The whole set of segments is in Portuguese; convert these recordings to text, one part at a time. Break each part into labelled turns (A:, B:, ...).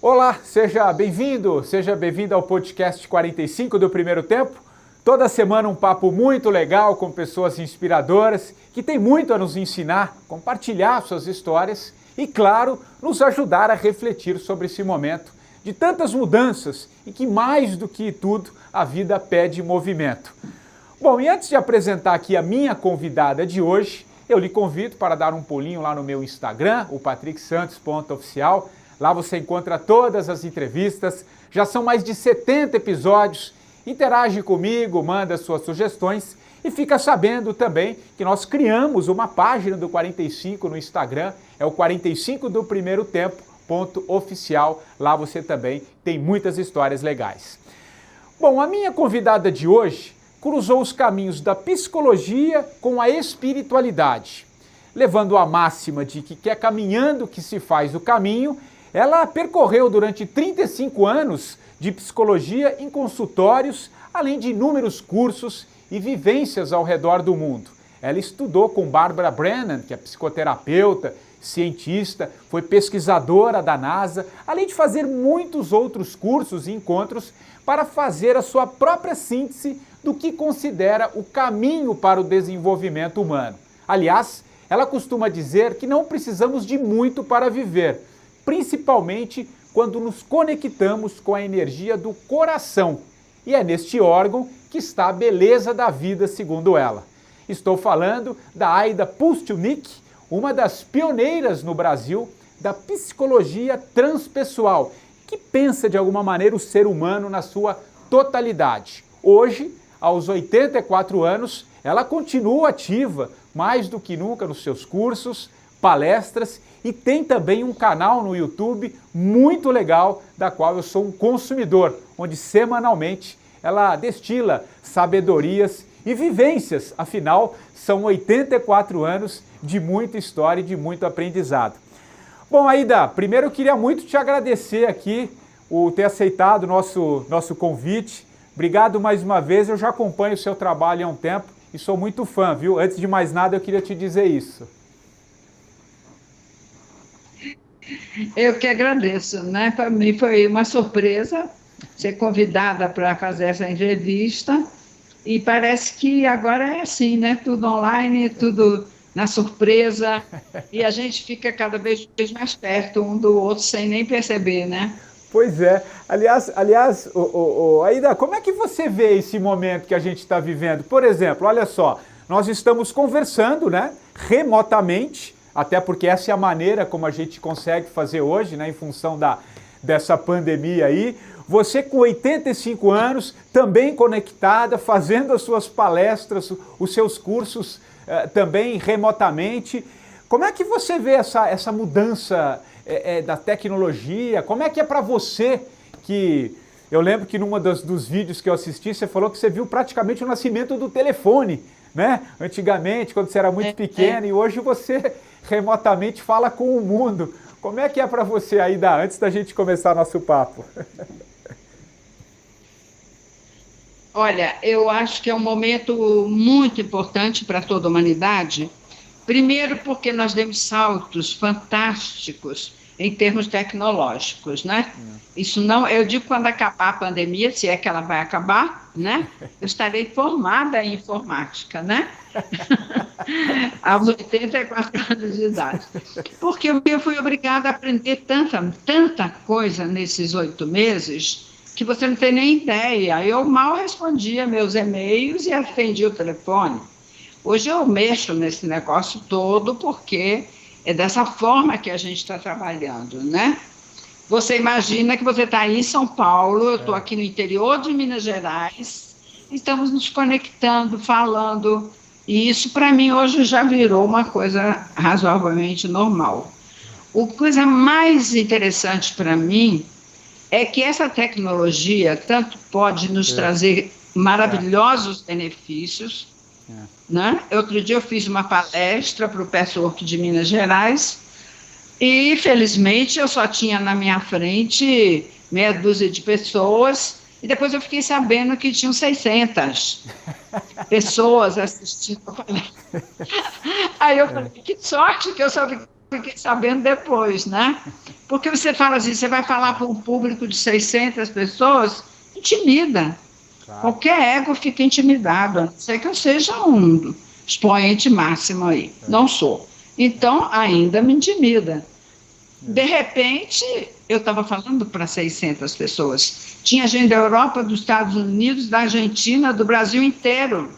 A: Olá, seja bem-vindo ao podcast 45 do Primeiro Tempo. Toda semana um papo muito legal com pessoas inspiradoras que têm muito a nos ensinar, compartilhar suas histórias e, claro, nos ajudar a refletir sobre esse momento de tantas mudanças e que, mais do que tudo, a vida pede movimento. Bom, e antes de apresentar aqui a minha convidada de hoje, eu lhe convido para dar um pulinho lá no meu Instagram, o patricksantos.oficial. Lá você encontra todas as entrevistas, já são mais de 70 episódios. Interage comigo, manda suas sugestões e fica sabendo também que nós criamos uma página do 45 no Instagram, é o 45 do Primeiro Tempo.oficial. Lá você também tem muitas histórias legais. Bom, a minha convidada de hoje cruzou os caminhos da psicologia com a espiritualidade. Levando a máxima de que é caminhando que se faz o caminho, ela percorreu durante 35 anos de psicologia em consultórios, além de inúmeros cursos e vivências ao redor do mundo. Ela estudou com Barbara Brennan, que é psicoterapeuta, cientista, foi pesquisadora da NASA, além de fazer muitos outros cursos e encontros para fazer a sua própria síntese do que considera o caminho para o desenvolvimento humano. Aliás, ela costuma dizer que não precisamos de muito para viver, principalmente quando nos conectamos com a energia do coração. E é neste órgão que está a beleza da vida, segundo ela. Estou falando da Aida Pustelnik, uma das pioneiras no Brasil da psicologia transpessoal, que pensa de alguma maneira o ser humano na sua totalidade. Hoje, aos 84 anos, ela continua ativa, mais do que nunca, nos seus cursos, palestras, e tem também um canal no YouTube muito legal, da qual eu sou um consumidor, onde semanalmente ela destila sabedorias e vivências, afinal, são 84 anos de muita história e de muito aprendizado. Bom, Aida, primeiro eu queria muito te agradecer aqui, ter aceitado o nosso convite. Obrigado mais uma vez, eu já acompanho o seu trabalho há um tempo e sou muito fã, viu? Antes de mais nada, eu queria te dizer isso.
B: Eu que agradeço, né? Para mim foi uma surpresa ser convidada para fazer essa entrevista e parece que agora é assim, né? Tudo online, tudo na surpresa e a gente fica cada vez mais perto um do outro sem nem perceber, né?
A: Pois é. Aliás, Aida, como é que você vê esse momento que a gente está vivendo? Por exemplo, olha só, nós estamos conversando, né, remotamente, até porque essa é a maneira como a gente consegue fazer hoje, né, em função dessa pandemia aí. Você com 85 anos, também conectada, fazendo as suas palestras, os seus cursos também remotamente. Como é que você vê essa mudança da tecnologia? Como é que é para você que... Eu lembro que num dos vídeos que eu assisti, você falou que você viu praticamente o nascimento do telefone, né? Antigamente, quando você era muito pequeno, e hoje você remotamente fala com o mundo. Como é que é para você, Aida, antes da gente começar nosso papo?
B: Olha, eu acho que é um momento muito importante para toda a humanidade. Primeiro porque nós demos saltos fantásticos em termos tecnológicos, né? Isso não, eu digo quando acabar a pandemia, se é que ela vai acabar, né? Eu estarei formada em informática, né? Aos 84 anos de idade. Porque eu fui obrigada a aprender tanta coisa nesses 8 meses que você não tem nem ideia. Eu mal respondia meus e-mails e atendia o telefone. Hoje eu mexo nesse negócio todo porque é dessa forma que a gente está trabalhando, né? Você imagina que você está aí em São Paulo, eu estou aqui no interior de Minas Gerais, estamos nos conectando, falando, e isso para mim hoje já virou uma coisa razoavelmente normal. A coisa mais interessante para mim é que essa tecnologia tanto pode nos trazer maravilhosos benefícios, né? Outro dia eu fiz uma palestra para o Patchwork de Minas Gerais e, felizmente, eu só tinha na minha frente meia dúzia de pessoas e depois eu fiquei sabendo que tinham 600 pessoas assistindo a palestra. Aí eu falei, que sorte que eu só fiquei fiquei sabendo depois, né? Porque você fala assim, você vai falar para um público de 600 pessoas, intimida.
A: Claro.
B: Qualquer ego fica intimidado, a não ser que eu seja um expoente máximo aí. Não sou. Então, ainda me intimida. De repente, eu estava falando para 600 pessoas. Tinha gente da Europa, dos Estados Unidos, da Argentina, do Brasil inteiro.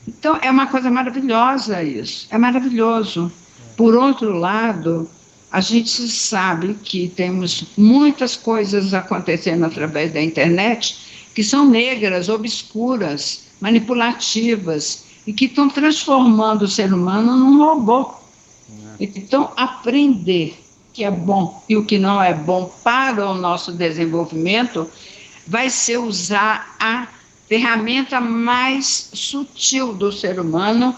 B: Então, é uma coisa maravilhosa isso. É maravilhoso. Por outro lado, a gente sabe que temos muitas coisas acontecendo através da internet que são negras, obscuras, manipulativas e que estão transformando o ser humano num robô. Então, aprender o que é bom e o que não é bom para o nosso desenvolvimento vai ser usar a ferramenta mais sutil do ser humano,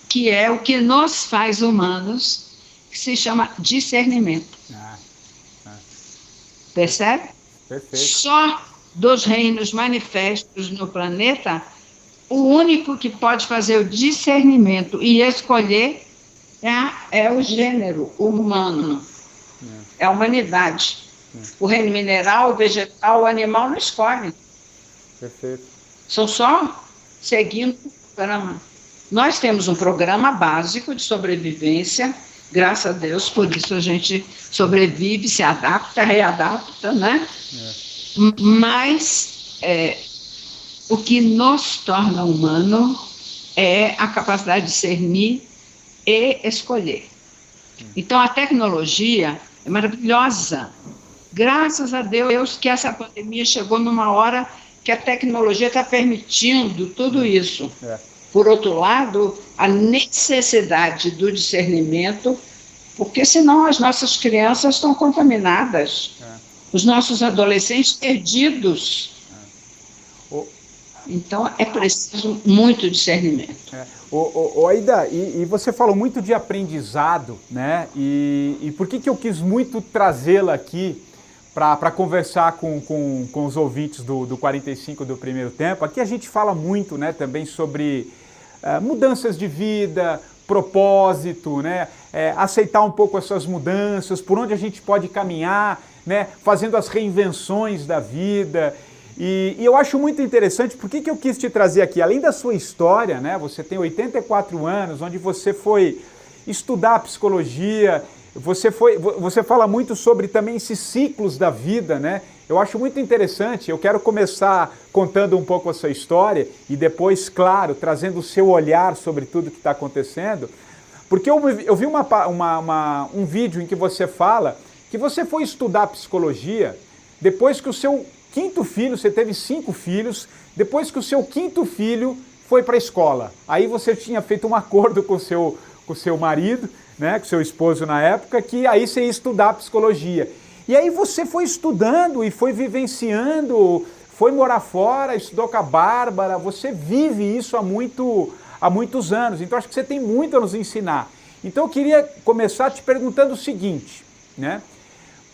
B: que é o que nos faz humanos, que se chama discernimento. Percebe?
A: Perfeito.
B: Só dos reinos manifestos no planeta, o único que pode fazer o discernimento e escolher é o gênero humano, é a humanidade. O reino mineral, o vegetal, o animal não escolhe.
A: Perfeito.
B: São só seguindo o programa. Nós temos um programa básico de sobrevivência, graças a Deus, por isso a gente sobrevive, se adapta, readapta, né? Mas o que nos torna humano é a capacidade de discernir e escolher. Então, a tecnologia é maravilhosa. Graças a Deus que essa pandemia chegou numa hora que a tecnologia está permitindo tudo isso. Por outro lado, a necessidade do discernimento, porque senão as nossas crianças estão contaminadas, os nossos adolescentes perdidos. Então, é preciso muito discernimento.
A: Aida, e você falou muito de aprendizado, né? E por que eu quis muito trazê-la aqui para conversar com os ouvintes do 45 do Primeiro Tempo? Aqui a gente fala muito, né, também sobre mudanças de vida, propósito, né? Aceitar um pouco essas mudanças, por onde a gente pode caminhar, né? Fazendo as reinvenções da vida. E eu acho muito interessante, por que eu quis te trazer aqui? Além da sua história, né? Você tem 84 anos, onde você foi estudar psicologia, você fala muito sobre também esses ciclos da vida, né? Eu acho muito interessante, eu quero começar contando um pouco a sua história e depois, claro, trazendo o seu olhar sobre tudo que está acontecendo, porque eu vi um vídeo em que você fala que você foi estudar psicologia depois que o seu quinto filho, você teve 5 filhos, depois que o seu quinto filho foi para a escola. Aí você tinha feito um acordo com o seu marido, né, com o seu esposo na época, que aí você ia estudar psicologia. E aí você foi estudando e foi vivenciando, foi morar fora, estudou com a Bárbara, você vive isso há muitos anos, então acho que você tem muito a nos ensinar. Então eu queria começar te perguntando o seguinte, né?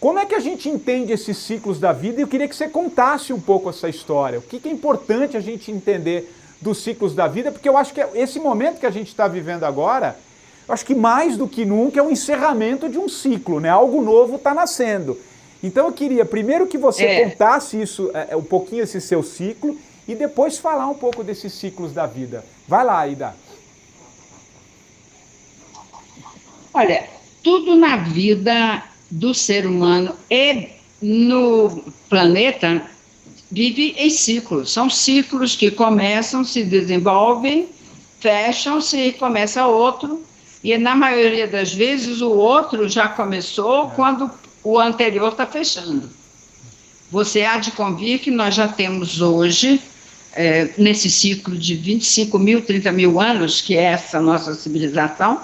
A: Como é que a gente entende esses ciclos da vida? E eu queria que você contasse um pouco essa história. O que é importante a gente entender dos ciclos da vida? Porque eu acho que esse momento que a gente está vivendo agora, eu acho que mais do que nunca é um encerramento de um ciclo, né? Algo novo está nascendo. Então eu queria primeiro que você contasse isso, um pouquinho esse seu ciclo, e depois falar um pouco desses ciclos da vida. Vai lá, Aida.
B: Olha, tudo na vida do ser humano e no planeta vive em ciclos. São ciclos que começam, se desenvolvem, fecham-se e começa outro. E na maioria das vezes o outro já começou quando o anterior está fechando. Você há de convir que nós já temos hoje, nesse ciclo de 25 mil, 30 mil anos, que é essa nossa civilização,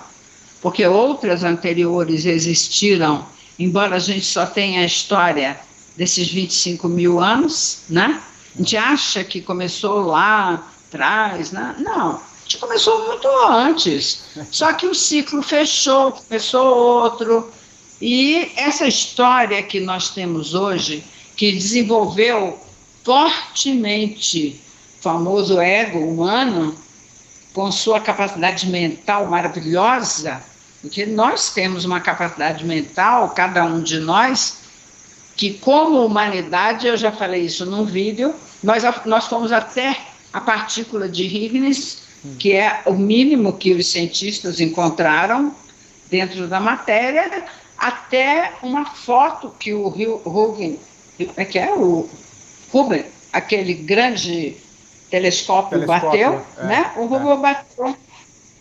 B: porque outras anteriores existiram, embora a gente só tenha a história desses 25 mil anos, né? A gente acha que começou lá atrás, né? Não, a gente começou muito antes, só que o ciclo fechou, começou outro, e essa história que nós temos hoje, que desenvolveu fortemente o famoso ego humano, com sua capacidade mental maravilhosa, Porque nós temos uma capacidade mental, cada um de nós, que como humanidade, eu já falei isso num vídeo, nós fomos até a partícula de Higgs, que é o mínimo que os cientistas encontraram dentro da matéria, até uma foto que o Hubble, aquele grande telescópio bateu, né? O Hubble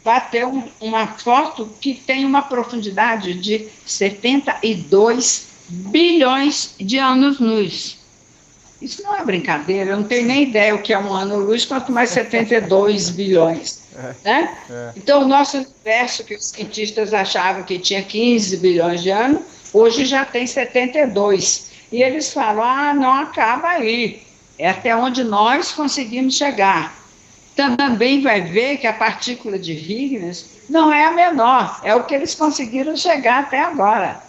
B: bateu uma foto que tem uma profundidade de 72 bilhões de anos-luz. Isso não é brincadeira, eu não tenho nem ideia o que é um ano-luz, quanto mais 72 bilhões. Né? Então, o nosso universo, que os cientistas achavam que tinha 15 bilhões de anos, hoje já tem 72. E eles falam, não acaba aí. É até onde nós conseguimos chegar. Também vai ver que a partícula de Higgs não é a menor, é o que eles conseguiram chegar até agora.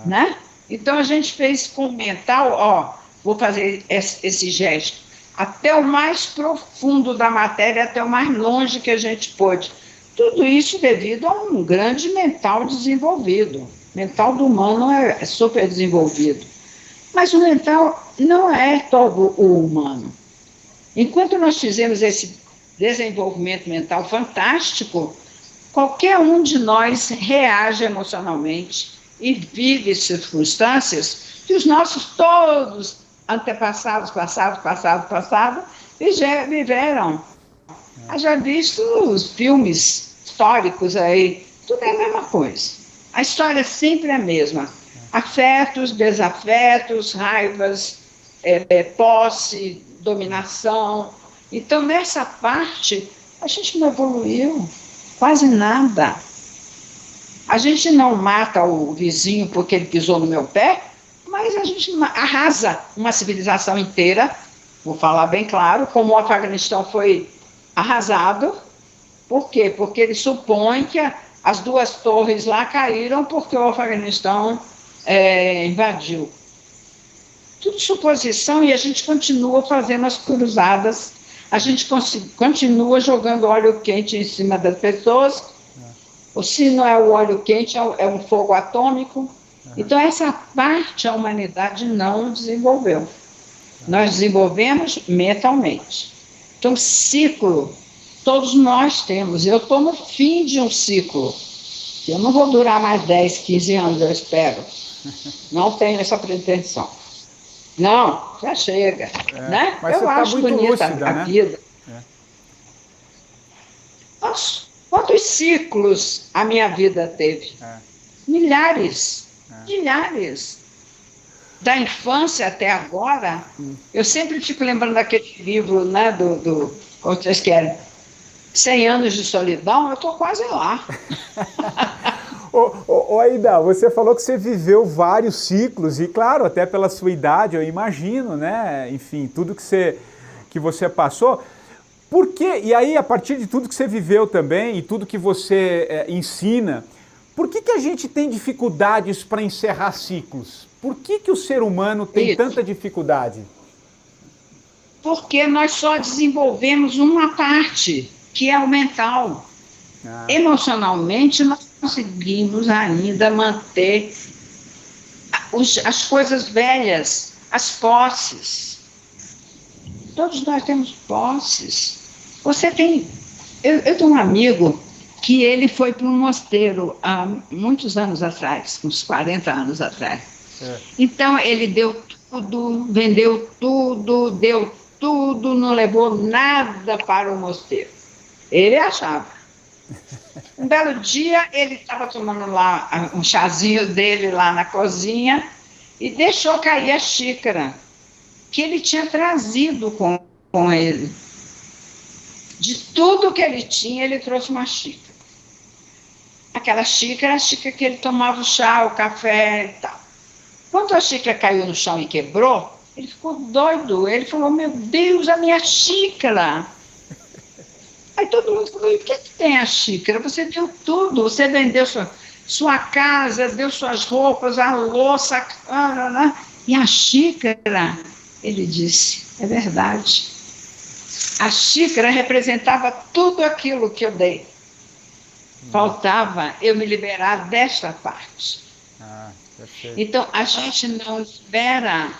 B: Né? Então, a gente fez com o mental, vou fazer esse gesto, até o mais profundo da matéria, até o mais longe que a gente pôde. Tudo isso devido a um grande mental desenvolvido. O mental do humano é super desenvolvido. Mas o mental não é todo o humano. Enquanto nós fizemos esse desenvolvimento mental fantástico, qualquer um de nós reage emocionalmente e vive circunstâncias que os nossos todos antepassados, passados, viveram. Já visto os filmes históricos aí, tudo é a mesma coisa. A história sempre é a mesma. Afetos, desafetos, raivas, posse, dominação. Então, nessa parte, a gente não evoluiu quase nada. A gente não mata o vizinho porque ele pisou no meu pé, mas a gente arrasa uma civilização inteira, vou falar bem claro, como o Afeganistão foi arrasado. Por quê? Porque ele supõe que as 2 torres lá caíram porque o Afeganistão invadiu. Tudo suposição, e a gente continua fazendo as cruzadas, a gente continua jogando óleo quente em cima das pessoas, ou se não é o óleo quente, é um fogo atômico. Então, essa parte a humanidade não desenvolveu. Nós desenvolvemos mentalmente. Então, ciclo, todos nós temos. Eu estou no fim de um ciclo. Eu não vou durar mais 10, 15 anos, eu espero. Não tenho essa pretensão. Não, já chega. Né?
A: Mas eu acho bonita lúcida,
B: a vida. Nossa, quantos ciclos a minha vida teve? Milhares. Milhares. Da infância até agora, eu sempre fico lembrando daquele livro, né, como vocês querem, 100 anos de solidão, eu estou quase lá.
A: Aida, você falou que você viveu vários ciclos, e claro, até pela sua idade, eu imagino, né, enfim, tudo que você passou. Por quê? E aí, a partir de tudo que você viveu também, e tudo que você ensina, por que a gente tem dificuldades para encerrar ciclos? Por que o ser humano tem tanta dificuldade?
B: Porque nós só desenvolvemos uma parte, que é o mental. Emocionalmente, nós conseguimos ainda manter as coisas velhas, as posses. Todos nós temos posses. Você tem... Eu tenho um amigo que ele foi para um mosteiro há muitos anos atrás, uns 40 anos atrás. Então, ele deu tudo, vendeu tudo, deu tudo, não levou nada para o mosteiro. Ele achava. Um belo dia, ele estava tomando lá um chazinho dele lá na cozinha e deixou cair a xícara que ele tinha trazido com ele. De tudo que ele tinha, ele trouxe uma xícara. Aquela xícara, a xícara que ele tomava o chá, o café e tal. Quando a xícara caiu no chão e quebrou, ele ficou doido. Ele falou, meu Deus, a minha xícara! Aí todo mundo falou, e o que tem a xícara? Você deu tudo, você vendeu sua casa, deu suas roupas, a louça, e a xícara, ele disse, é verdade. A xícara representava tudo aquilo que eu dei. Faltava eu me liberar desta parte.
A: Perfeito.
B: Então, a gente não espera.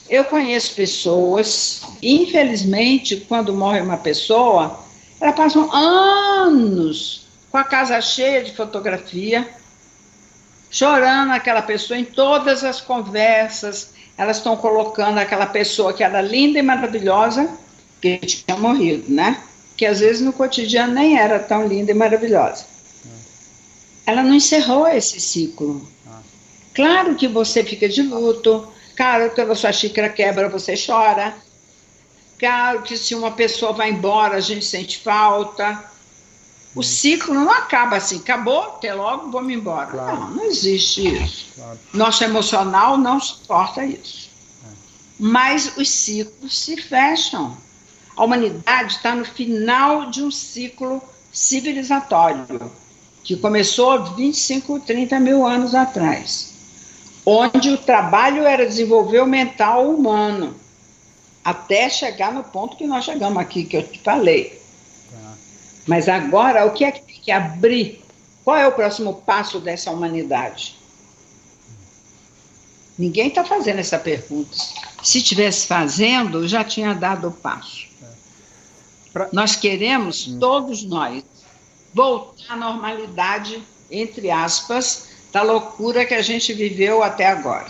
B: Eu conheço pessoas, infelizmente, quando morre uma pessoa, elas passam anos com a casa cheia de fotografia, chorando aquela pessoa em todas as conversas. Elas estão colocando aquela pessoa que era linda e maravilhosa, que tinha morrido, né? Que às vezes no cotidiano nem era tão linda e maravilhosa. Ela não encerrou esse ciclo. Claro que você fica de luto, claro que quando a sua xícara quebra, você chora, claro que se uma pessoa vai embora, a gente sente falta. O ciclo não acaba assim, acabou, até logo, vou-me embora. Claro. Não existe isso. Claro. Nosso emocional não suporta isso. Mas os ciclos se fecham. A humanidade está no final de um ciclo civilizatório, que começou 25, 30 mil anos atrás, onde o trabalho era desenvolver o mental humano, até chegar no ponto que nós chegamos aqui, que eu te falei. Mas agora, o que é que tem que abrir? Qual é o próximo passo dessa humanidade? Ninguém está fazendo essa pergunta. Se estivesse fazendo, já tinha dado o passo. Nós queremos, todos nós, voltar à normalidade, entre aspas, da loucura que a gente viveu até agora.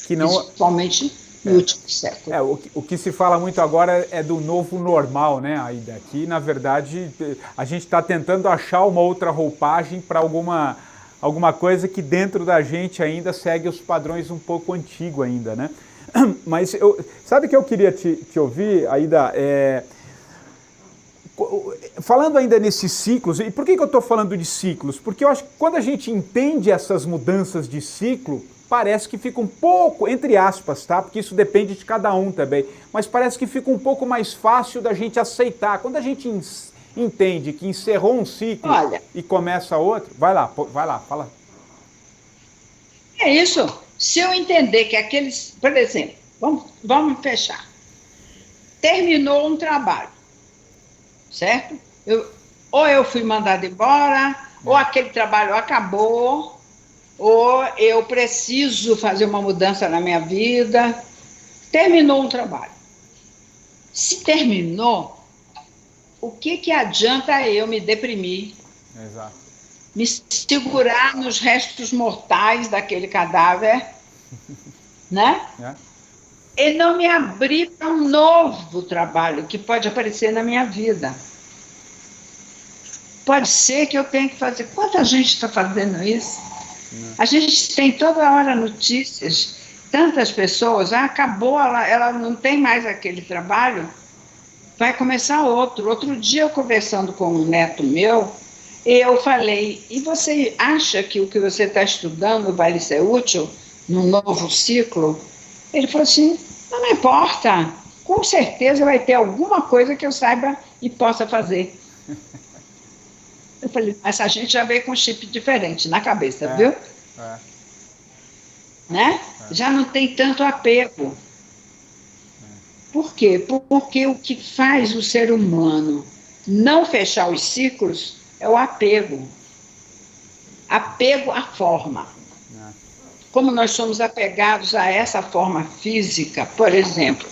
A: Que não...
B: Principalmente no último século.
A: O que se fala muito agora é do novo normal, né, Aida? Aqui, na verdade, a gente está tentando achar uma outra roupagem para alguma coisa que dentro da gente ainda segue os padrões um pouco antigos ainda, né? Mas sabe que eu queria te ouvir, Aida? Falando ainda nesses ciclos, e por que eu estou falando de ciclos? Porque eu acho que quando a gente entende essas mudanças de ciclo, parece que fica um pouco, entre aspas, tá? Porque isso depende de cada um também, mas parece que fica um pouco mais fácil da gente aceitar. Quando a gente entende que encerrou um ciclo e começa outro, vai lá, fala.
B: É isso. Se eu entender que aqueles, por exemplo, vamos fechar. Terminou um trabalho, certo? Ou eu fui mandado embora, ou aquele trabalho acabou, ou eu preciso fazer uma mudança na minha vida. Terminou um trabalho. Se terminou, o que adianta eu me deprimir?
A: Exato.
B: Me segurar nos restos mortais daquele cadáver, né? E não me abrir para um novo trabalho que pode aparecer na minha vida. Pode ser que eu tenha que fazer. Quanta gente está fazendo isso? A gente tem toda hora notícias, tantas pessoas, acabou, ela não tem mais aquele trabalho, vai começar outro. Outro dia, eu conversando com um neto meu, eu falei, e você acha que o que você está estudando vai lhe ser útil num novo ciclo? Ele falou assim, não importa, com certeza vai ter alguma coisa que eu saiba e possa fazer. Eu falei, mas a gente já veio com um chip diferente na cabeça, viu? Né? Já não tem tanto apego. Por quê? Porque o que faz o ser humano não fechar os ciclos é o apego. Apego à forma. Como nós somos apegados a essa forma física, por exemplo,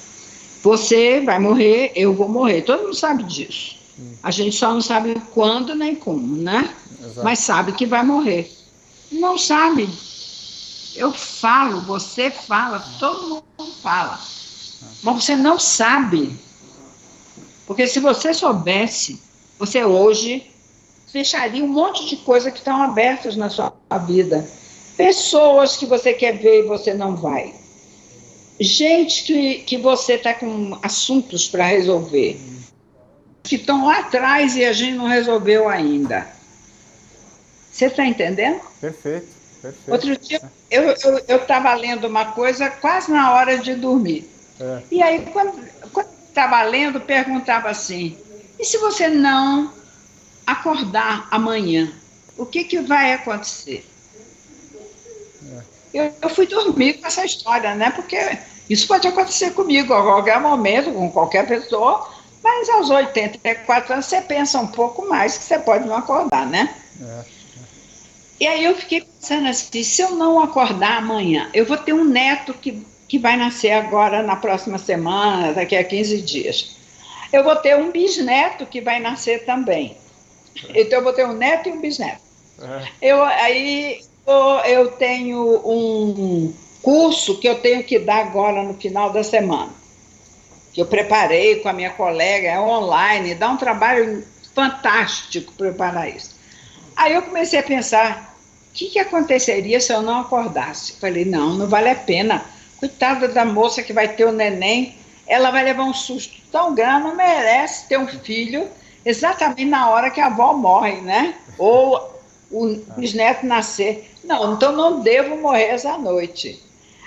B: você vai morrer, eu vou morrer, todo mundo sabe disso. A gente só não sabe quando nem como, né? Exato. Mas sabe que vai morrer. Não sabe. Eu falo, você fala, todo mundo fala. Mas você não sabe. Porque se você soubesse, você hoje fecharia um monte de coisas que estão abertas na sua vida. Pessoas que você quer ver e você não vai. Gente que você está com assuntos para resolver. Que estão lá atrás e a gente não resolveu ainda. Você está entendendo?
A: Perfeito.
B: Outro dia, eu estava lendo uma coisa quase na hora de dormir. E aí, quando estava lendo, perguntava assim, e se você não acordar amanhã, o que vai acontecer? Eu fui dormir com essa história, né? Porque isso pode acontecer comigo a qualquer momento, com qualquer pessoa, Mas aos 84 anos você pensa um pouco mais, que você pode não acordar, né? E aí eu fiquei pensando assim, se eu não acordar amanhã, eu vou ter um neto que vai nascer agora na próxima semana, daqui a 15 dias. Eu vou ter um bisneto que vai nascer também. Então eu vou ter um neto e um bisneto. Eu tenho um curso que eu tenho que dar agora no final da semana, que eu preparei com a minha colega, é online, dá um trabalho fantástico preparar isso. Aí eu comecei a pensar, o que aconteceria se eu não acordasse? Falei, não vale a pena. Coitada da moça que vai ter o neném, ela vai levar um susto tão grande, não merece ter um filho exatamente na hora que a avó morre, né? Ou o bisneto nascer. Não, então não devo morrer essa noite.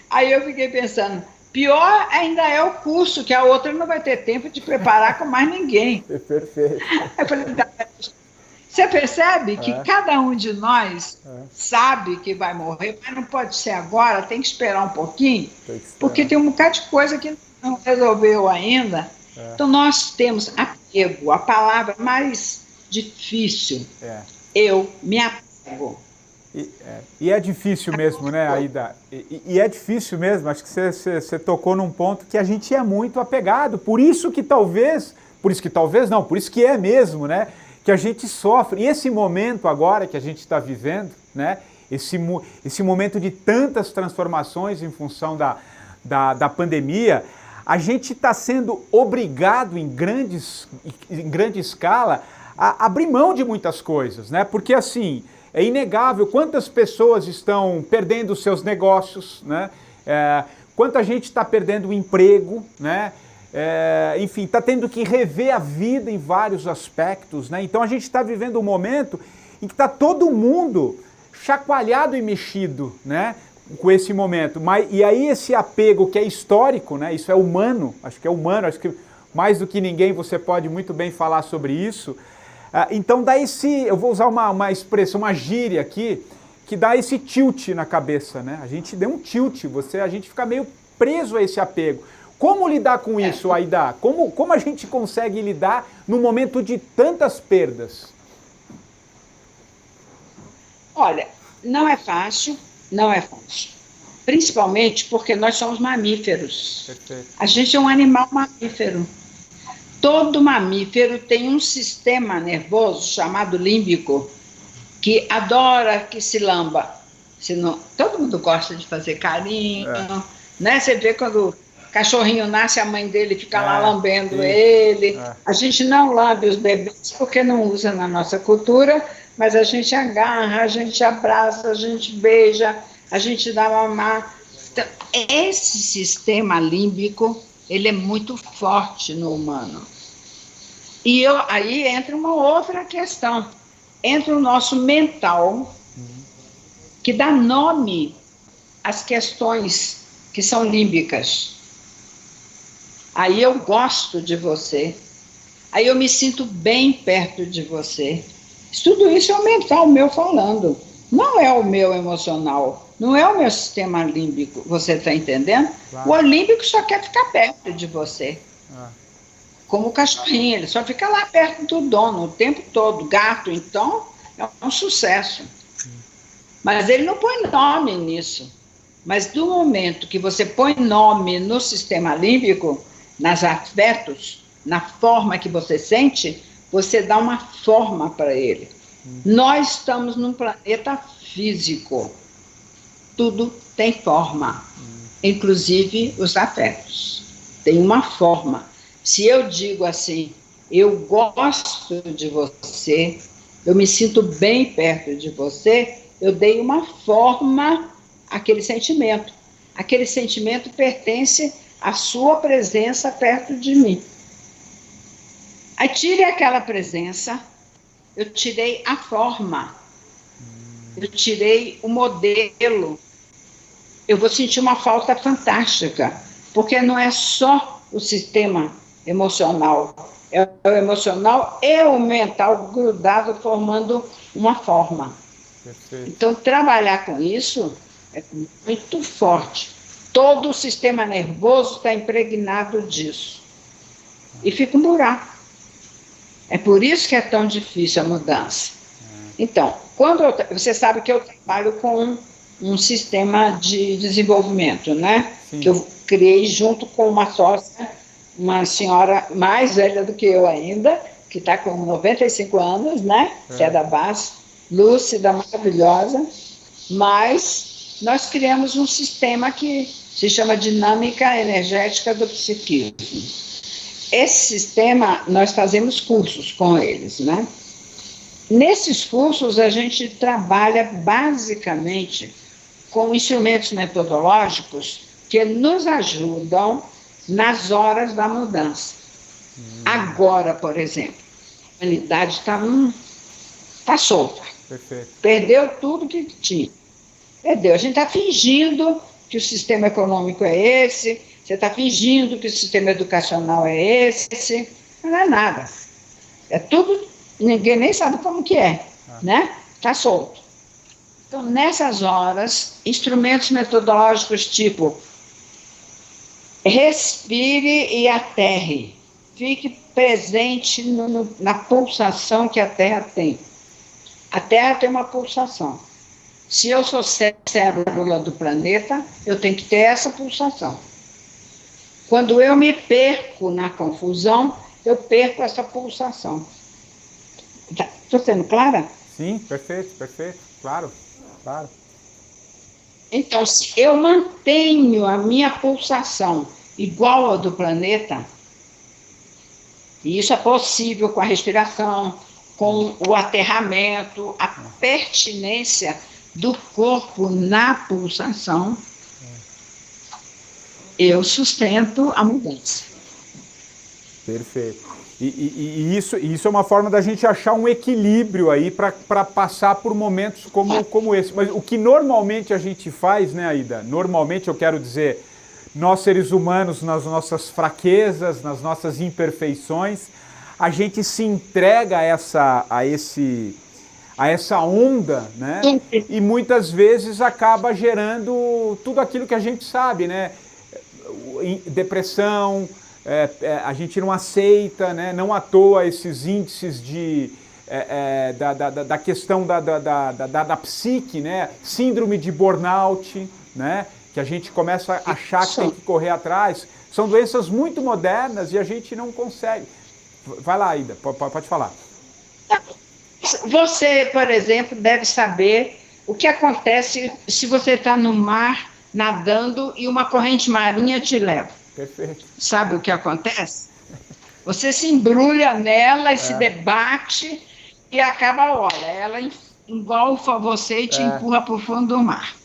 B: Aí eu fiquei pensando, pior ainda é o curso, que a outra não vai ter tempo de preparar com mais ninguém.
A: Perfeito.
B: Aí eu falei, você percebe que cada um de nós sabe que vai morrer, mas não pode ser agora, tem que esperar um pouquinho, porque tem um bocado de coisa que não resolveu ainda. Então nós temos apego, a palavra mais difícil. Eu me apego.
A: E é difícil mesmo, né, Aida? E é difícil mesmo, acho que você tocou num ponto que a gente é muito apegado, por isso que é mesmo, né, que a gente sofre. E esse momento agora que a gente está vivendo, né, esse momento de tantas transformações em função da pandemia, a gente está sendo obrigado em grande escala a abrir mão de muitas coisas, né, porque assim, é inegável quantas pessoas estão perdendo seus negócios, né? Quanta gente está perdendo o emprego, né? Enfim, está tendo que rever a vida em vários aspectos, né? Então a gente está vivendo um momento em que está todo mundo chacoalhado e mexido, né? Com esse momento. E aí esse apego que é histórico, né? Isso é humano, acho que mais do que ninguém você pode muito bem falar sobre isso. Então dá eu vou usar uma expressão, uma gíria aqui, que dá esse tilt na cabeça, né? A gente deu um tilt, a gente fica meio preso a esse apego. Como lidar com isso, Aida? Como a gente consegue lidar no momento de tantas perdas?
B: Olha, não é fácil. Principalmente porque nós somos mamíferos.
A: Perfeito.
B: A gente é um animal mamífero. Todo mamífero tem um sistema nervoso chamado límbico, que adora que se lamba. Todo mundo gosta de fazer carinho, né? Você vê quando o cachorrinho nasce, a mãe dele fica lá lambendo ele. A gente não lambe os bebês porque não usa na nossa cultura, mas a gente agarra, a gente abraça, a gente beija, a gente dá mamar. Então, esse sistema límbico, ele é muito forte no humano. E aí entra uma outra questão. Entra o nosso mental, que dá nome às questões que são límbicas. Aí eu gosto de você. Aí eu me sinto bem perto de você. Tudo isso é o mental meu falando. Não é o meu emocional. Não é o meu sistema límbico, você está entendendo? Claro. O límbico só quer ficar perto de você. Como o cachorrinho, ele só fica lá perto do dono o tempo todo. Gato, então, é um sucesso. Mas ele não põe nome nisso. Mas do momento que você põe nome no sistema límbico, nas afetos, na forma que você sente, você dá uma forma para ele. Nós estamos num planeta físico. Tudo tem forma, inclusive os afetos. Tem uma forma. Se eu digo assim, eu gosto de você, eu me sinto bem perto de você, eu dei uma forma àquele sentimento. Aquele sentimento pertence à sua presença perto de mim. Aí tire aquela presença, eu tirei a forma, eu tirei o modelo. Eu vou sentir uma falta fantástica, porque não é só o sistema emocional, é o emocional e o mental grudado formando uma forma. Perfeito. Então, trabalhar com isso é muito forte. Todo o sistema nervoso está impregnado disso. e fica um buraco. É por isso que é tão difícil a mudança. Então, você sabe que eu trabalho com um sistema de desenvolvimento, né?
A: Sim.
B: Que eu criei junto com uma sócia, uma senhora mais velha do que eu ainda, que está com 95 anos, né? Que é da base, lúcida, maravilhosa, mas nós criamos um sistema que se chama dinâmica energética do psiquismo. Esse sistema, nós fazemos cursos com eles, né? Nesses cursos, a gente trabalha basicamente com instrumentos metodológicos que nos ajudam nas horas da mudança. Agora, por exemplo, a humanidade está solta.
A: Perfeito.
B: Perdeu tudo que tinha. Perdeu. A gente está fingindo que o sistema econômico é esse, você está fingindo que o sistema educacional é esse, não é nada. É tudo, ninguém nem sabe como que é, né? Está solto. Então, nessas horas, instrumentos metodológicos tipo respire e aterre, fique presente na pulsação que a Terra tem. A Terra tem uma pulsação. Se eu sou célula do planeta, eu tenho que ter essa pulsação. Quando eu me perco na confusão, eu perco essa pulsação. Estou sendo clara?
A: Sim, perfeito, claro.
B: Então, se eu mantenho a minha pulsação igual à do planeta, e isso é possível com a respiração, com o aterramento, a pertinência do corpo na pulsação, eu sustento a mudança.
A: Perfeito. E isso é uma forma da gente achar um equilíbrio aí para passar por momentos como esse. Mas o que normalmente a gente faz, né, Aida? Normalmente, eu quero dizer, nós seres humanos, nas nossas fraquezas, nas nossas imperfeições, a gente se entrega a essa onda, né? E muitas vezes acaba gerando tudo aquilo que a gente sabe, né? Depressão, a gente não aceita, né? Não à toa esses índices da questão da psique, né? Síndrome de burnout, né? Que a gente começa a achar que tem que correr atrás. São doenças muito modernas e a gente não consegue. Vai lá, Aida, pode falar.
B: Você, por exemplo, deve saber o que acontece se você está no mar nadando e uma corrente marinha te leva.
A: Perfeito.
B: Sabe o que acontece? Você se embrulha nela e se debate e acaba, olha, ela engolfa você e te empurra para o fundo do mar.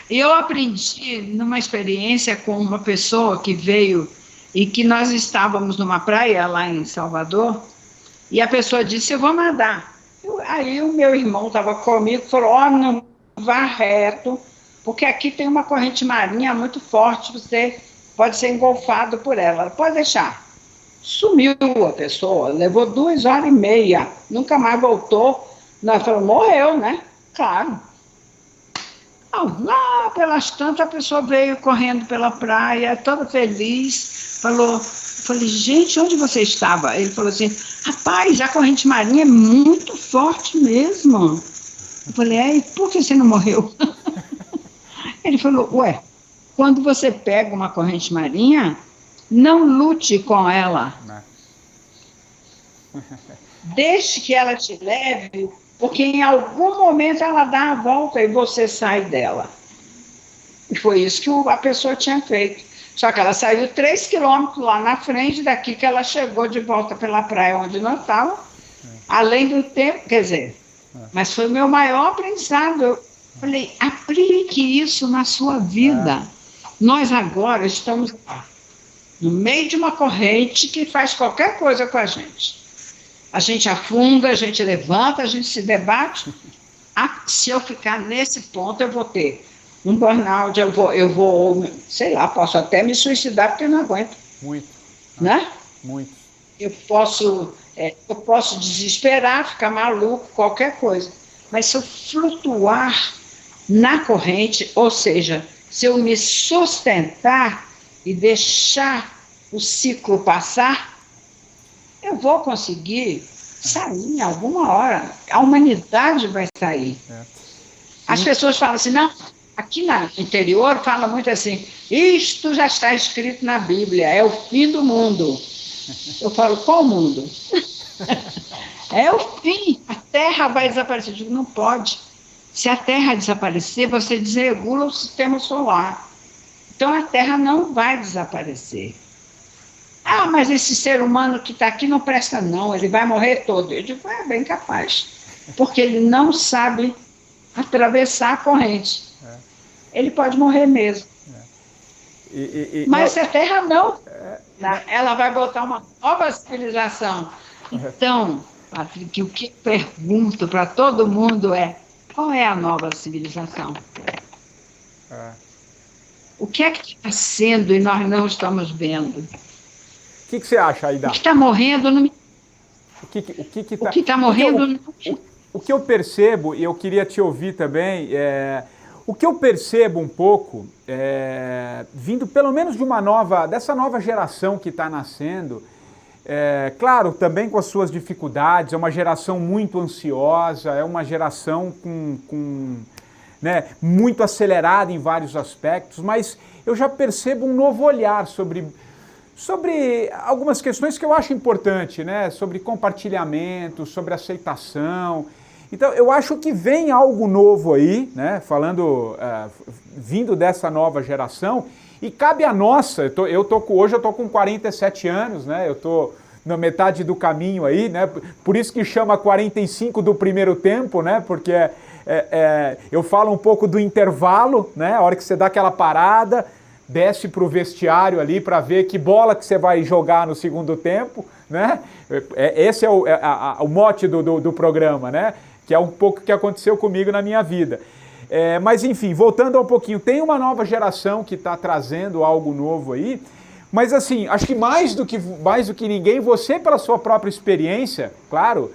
B: Eu aprendi numa experiência com uma pessoa que veio e que nós estávamos numa praia lá em Salvador e a pessoa disse, eu vou nadar. Aí o meu irmão estava comigo e falou, não, vá reto, porque aqui tem uma corrente marinha muito forte, você pode ser engolfado por ela. Pode deixar. Sumiu a pessoa, levou 2h30, nunca mais voltou. Nós falamos, morreu, né? Claro. Lá pelas tantas, a pessoa veio correndo pela praia, toda feliz, falei, gente, onde você estava? Ele falou assim, rapaz, a corrente marinha é muito forte mesmo. Eu falei, e por que você não morreu? Ele falou, quando você pega uma corrente marinha, não lute com ela. Deixe que ela te leve, porque em algum momento ela dá a volta e você sai dela. E foi isso que a pessoa tinha feito. Só que ela saiu 3 quilômetros lá na frente daqui que ela chegou de volta pela praia onde nós estávamos, além do tempo, quer dizer, mas foi o meu maior aprendizado. Eu falei, aplique isso na sua vida. Nós agora estamos no meio de uma corrente que faz qualquer coisa com a gente. A gente afunda, a gente levanta, a gente se debate. Se eu ficar nesse ponto, eu vou ter um burnout, eu vou, sei lá, posso até me suicidar porque eu não aguento.
A: Muito.
B: Né?
A: Muito.
B: Eu posso desesperar, ficar maluco, qualquer coisa. Mas se eu flutuar na corrente, ou seja, se eu me sustentar e deixar o ciclo passar, eu vou conseguir sair em alguma hora. A humanidade vai sair. As pessoas falam assim, não, aqui no interior fala muito assim, isto já está escrito na Bíblia, é o fim do mundo. Eu falo, qual mundo? É o fim, a Terra vai desaparecer. Eu digo, não pode. Se a Terra desaparecer, você desregula o sistema solar. Então a Terra não vai desaparecer. Ah, mas esse ser humano que está aqui não presta não, ele vai morrer todo. Eu digo, é bem capaz, porque ele não sabe atravessar a corrente. Ele pode morrer mesmo. Mas se a Terra não, ela vai botar uma nova civilização. Então, Patrick, o que eu pergunto para todo mundo é, qual é a nova civilização? O que é que está sendo e nós não estamos vendo?
A: O que você acha, Aida?
B: O que está morrendo não me...
A: O que está
B: morrendo...
A: O que eu percebo, e eu queria te ouvir também, o que eu percebo um pouco, vindo pelo menos dessa nova geração que está nascendo, claro, também com as suas dificuldades, é uma geração muito ansiosa, é uma geração né, muito acelerada em vários aspectos, mas eu já percebo um novo olhar sobre algumas questões que eu acho importante, né, sobre compartilhamento, sobre aceitação. Então, eu acho que vem algo novo aí, né, vindo dessa nova geração, e cabe a nossa, hoje eu tô com 47 anos, né, eu estou na metade do caminho aí, né, por isso que chama 45 do primeiro tempo, né, porque eu falo um pouco do intervalo, né, a hora que você dá aquela parada, desce para o vestiário ali para ver que bola que você vai jogar no segundo tempo, né, esse é o mote do programa, né, que é um pouco o que aconteceu comigo na minha vida. Mas enfim, voltando um pouquinho, tem uma nova geração que está trazendo algo novo aí, mas assim, acho que mais do que ninguém, você pela sua própria experiência, claro,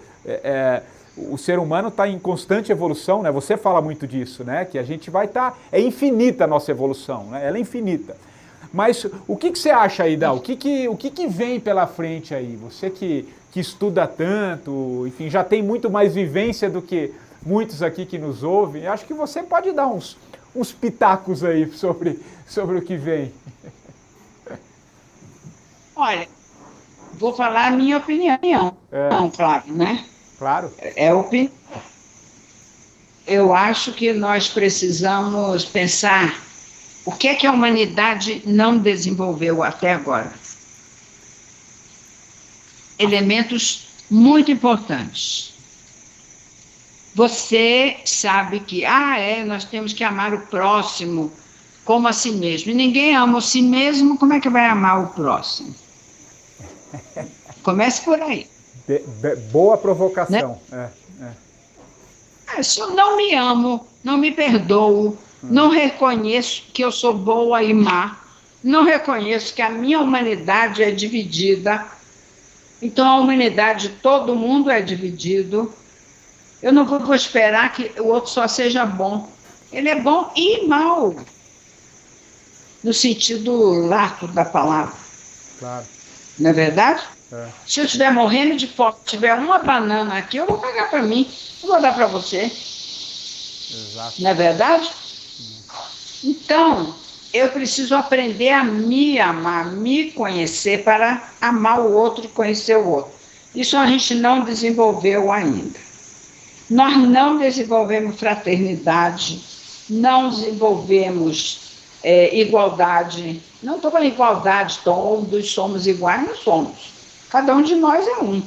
A: o ser humano está em constante evolução, né? Você fala muito disso, né? Que a gente vai estar... É infinita a nossa evolução, né? Ela é infinita. Mas o que você acha, Aida? O que vem pela frente aí? Você que estuda tanto, enfim, já tem muito mais vivência do que muitos aqui que nos ouvem. Acho que você pode dar uns pitacos aí sobre o que vem.
B: Olha, vou falar a minha opinião, claro, né?
A: Claro.
B: Eu acho que nós precisamos pensar o que é que a humanidade não desenvolveu até agora. Elementos muito importantes. Você sabe que, nós temos que amar o próximo como a si mesmo. E ninguém ama a si mesmo, como é que vai amar o próximo? Comece por aí.
A: Boa provocação.
B: Né? Se eu não me amo, não me perdoo, não reconheço que eu sou boa e má, não reconheço que a minha humanidade é dividida, então a humanidade, todo mundo é dividido, eu não vou esperar que o outro só seja bom. Ele é bom e mau, no sentido lato da palavra.
A: Claro.
B: Não é verdade? Se eu estiver morrendo de fome, tiver uma banana aqui, eu vou pegar para mim, eu vou dar para você.
A: Exato.
B: Não é verdade? Então, eu preciso aprender a me amar, me conhecer para amar o outro e conhecer o outro. Isso a gente não desenvolveu ainda. Nós não desenvolvemos fraternidade, não desenvolvemos igualdade. Não estou falando igualdade, todos somos iguais, não somos. Cada um de nós é um.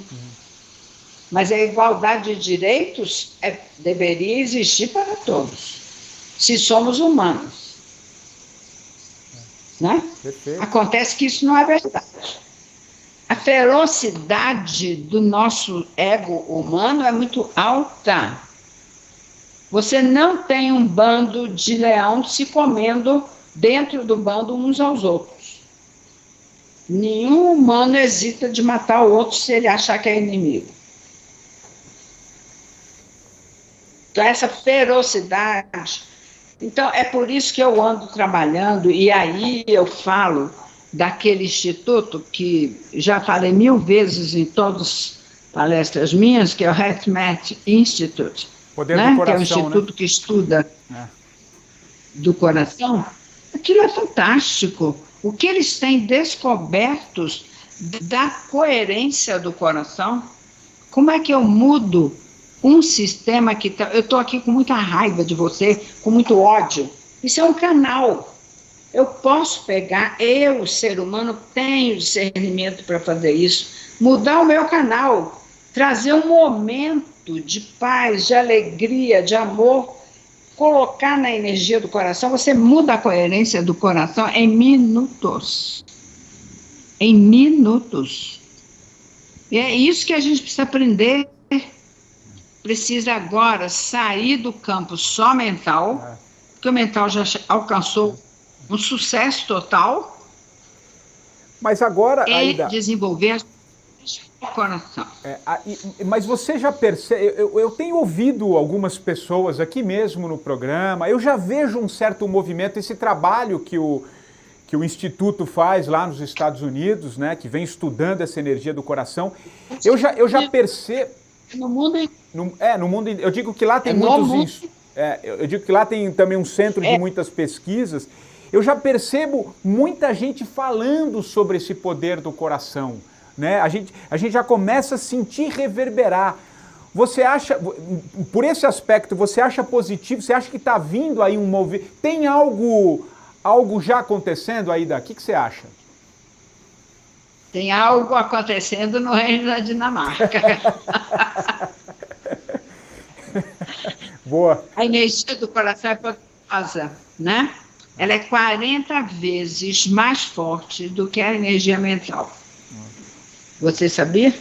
B: Mas a igualdade de direitos deveria existir para todos, se somos humanos. Né? Acontece que isso não é verdade. A ferocidade do nosso ego humano é muito alta. Você não tem um bando de leão se comendo dentro do bando uns aos outros. Nenhum humano hesita de matar o outro se ele achar que é inimigo. Então, essa ferocidade... Então, é por isso que eu ando trabalhando, e aí eu falo daquele instituto que já falei 1000 vezes em todas as palestras minhas, que é o HeartMath Institute,
A: Poder
B: né?
A: do coração,
B: que é um instituto, né, que estuda do coração. Aquilo é fantástico. O que eles têm descobertos da coerência do coração. Como é que eu mudo um sistema que tá... Eu estou aqui com muita raiva de você, com muito ódio. Isso é um canal. Eu posso pegar, eu, ser humano, tenho discernimento para fazer isso, mudar o meu canal, trazer um momento de paz, de alegria, de amor, colocar na energia do coração. Você muda a coerência do coração em minutos. Em minutos. E é isso que a gente precisa aprender. Precisa agora sair do campo só mental, porque o mental já alcançou um sucesso total.
A: Mas agora,
B: e
A: Aida,
B: desenvolver o coração.
A: Mas você já percebe, eu tenho ouvido algumas pessoas aqui mesmo no programa, eu já vejo um certo movimento, esse trabalho que o Instituto faz lá nos Estados Unidos, né, que vem estudando essa energia do coração, eu já percebo...
B: No mundo...
A: no mundo, eu digo que lá tem muitos... eu digo que lá tem também um centro de muitas pesquisas. Eu já percebo muita gente falando sobre esse poder do coração, né? A gente já começa a sentir reverberar. Você acha, por esse aspecto, você acha positivo? Você acha que está vindo aí um movimento? Tem algo já acontecendo aí daqui? O que você acha?
B: Tem algo acontecendo no reino da Dinamarca.
A: Boa.
B: A energia do coração é poderosa, né? Ela é 40 vezes mais forte do que a energia mental. Você sabia?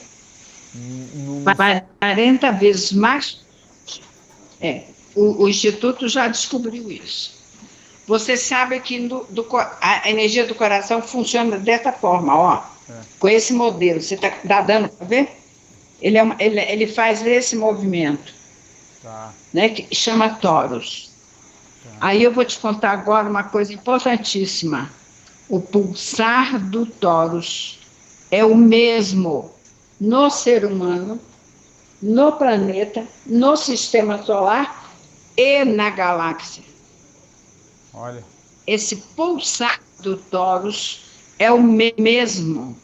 B: 40 vezes mais forte. O Instituto já descobriu isso. Você sabe que a energia do coração funciona dessa forma, ó. Com esse modelo. Você está dando para ver? Ele faz esse movimento.
A: Tá.
B: Né, que chama toros. Tá. Aí eu vou te contar agora uma coisa importantíssima. O pulsar do toros é o mesmo no ser humano, no planeta, no sistema solar e na galáxia.
A: Olha.
B: Esse pulsar do toros é o mesmo.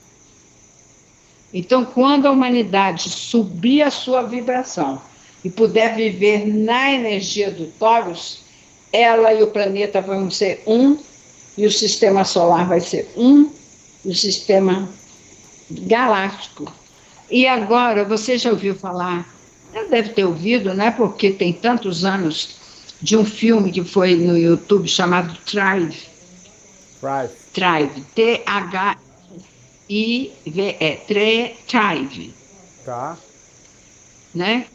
B: Então, quando a humanidade subir a sua vibração e puder viver na energia do Taurus, ela e o planeta vão ser um, e o sistema solar vai ser um, e o sistema galáctico. E agora, você já ouviu falar, deve ter ouvido, né, porque tem tantos anos, de um filme que foi no YouTube chamado Thrive. Thrive. T-H-I-V-E. Thrive.
A: Tá.
B: Né?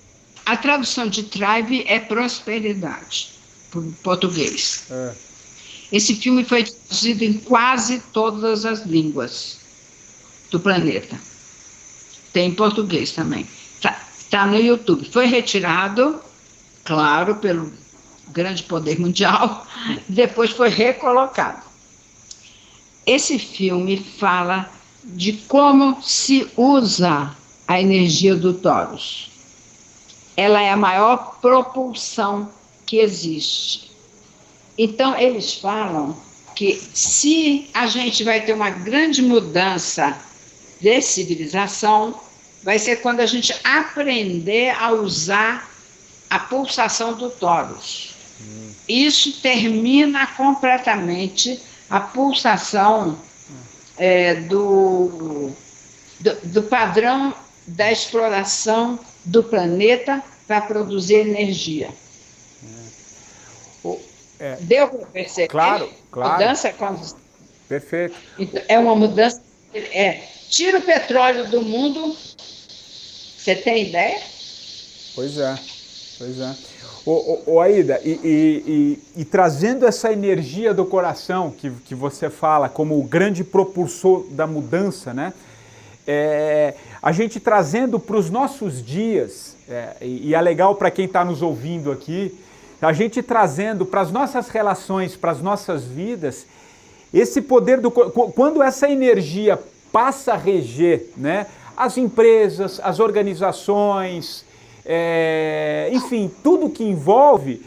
B: A tradução de Thrive é prosperidade, por português. Esse filme foi traduzido em quase todas as línguas do planeta. Tem em português também. Tá no YouTube. Foi retirado, claro, pelo grande poder mundial, depois foi recolocado. Esse filme fala de como se usa a energia do Taurus. Ela é a maior propulsão que existe. Então, eles falam que se a gente vai ter uma grande mudança de civilização, vai ser quando a gente aprender a usar a pulsação do Taurus. Isso termina completamente a pulsação do padrão da exploração do planeta para produzir energia. Deu para perceber?
A: Claro.
B: Mudança quando...
A: Perfeito.
B: Então, é uma mudança. Tira o petróleo do mundo. Você tem ideia?
A: Pois é. Aida, e trazendo essa energia do coração que você fala como o grande propulsor da mudança, né? A gente trazendo para os nossos dias, e é legal para quem está nos ouvindo aqui, a gente trazendo para as nossas relações, para as nossas vidas, esse poder quando essa energia passa a reger, né, as empresas, as organizações, enfim, tudo que envolve,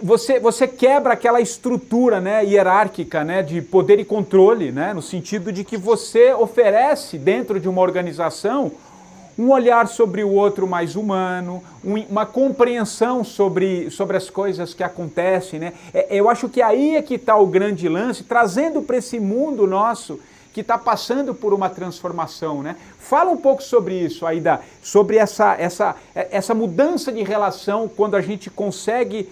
A: você quebra aquela estrutura, né, hierárquica, né, de poder e controle, né, no sentido de que você oferece dentro de uma organização um olhar sobre o outro mais humano, uma compreensão sobre as coisas que acontecem, né? Eu acho que aí é que está o grande lance, trazendo para esse mundo nosso que está passando por uma transformação, né? Fala um pouco sobre isso, Aida, sobre essa mudança de relação quando a gente consegue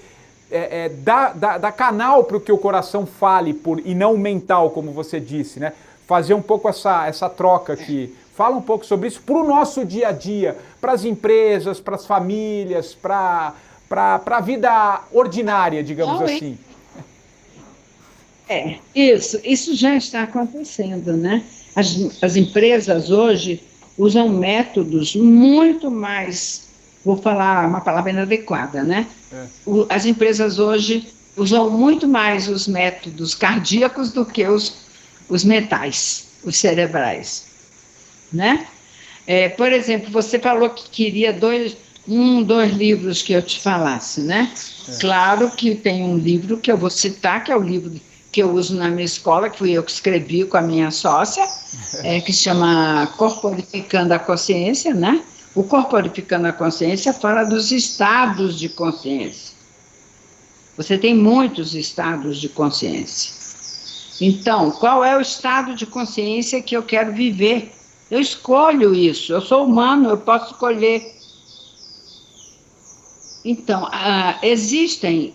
A: dar canal para o que o coração fale e não o mental, como você disse, né? Fazer um pouco essa troca aqui. Fala um pouco sobre isso para o nosso dia a dia, para as empresas, para as famílias, para a vida ordinária, digamos assim.
B: Isso já está acontecendo, né? As empresas hoje usam métodos muito mais, vou falar uma palavra inadequada, né? As empresas hoje usam muito mais os métodos cardíacos do que os mentais, os cerebrais, né? Por exemplo, você falou que queria dois livros que eu te falasse, né? Claro que tem um livro que eu vou citar, que é o livro que eu uso na minha escola, que fui eu que escrevi com a minha sócia, que se chama Corporificando a Consciência, né? O Corporificando a Consciência fala dos estados de consciência. Você tem muitos estados de consciência. Então, qual é o estado de consciência que eu quero viver? Eu escolho isso, eu sou humano, eu posso escolher. Então, existem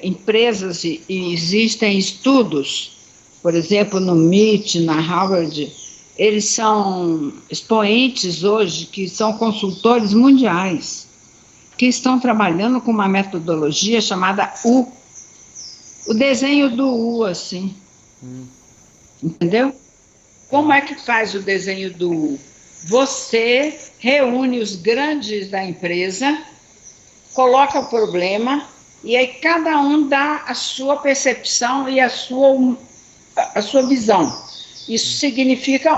B: empresas e existem estudos, por exemplo, no MIT, na Harvard, eles são expoentes hoje que são consultores mundiais, que estão trabalhando com uma metodologia chamada U. O desenho do U, assim. Entendeu? Como é que faz o desenho do U? Você reúne os grandes da empresa, coloca o problema, e aí cada um dá a sua percepção e a sua visão. Isso significa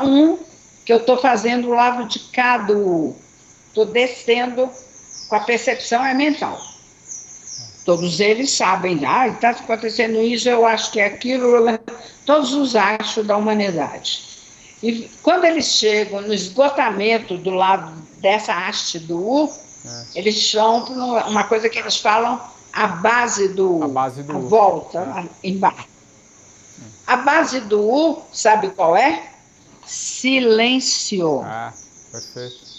B: que eu estou fazendo o lado de cá do U. Estou descendo com a percepção mental. Todos eles sabem, está acontecendo isso, eu acho que é aquilo, todos os achos da humanidade. E quando eles chegam no esgotamento do lado dessa haste do U, eles chamam para uma coisa que eles falam a base do U, a volta embaixo. A base do U, sabe qual é? Silêncio.
A: Perfeito.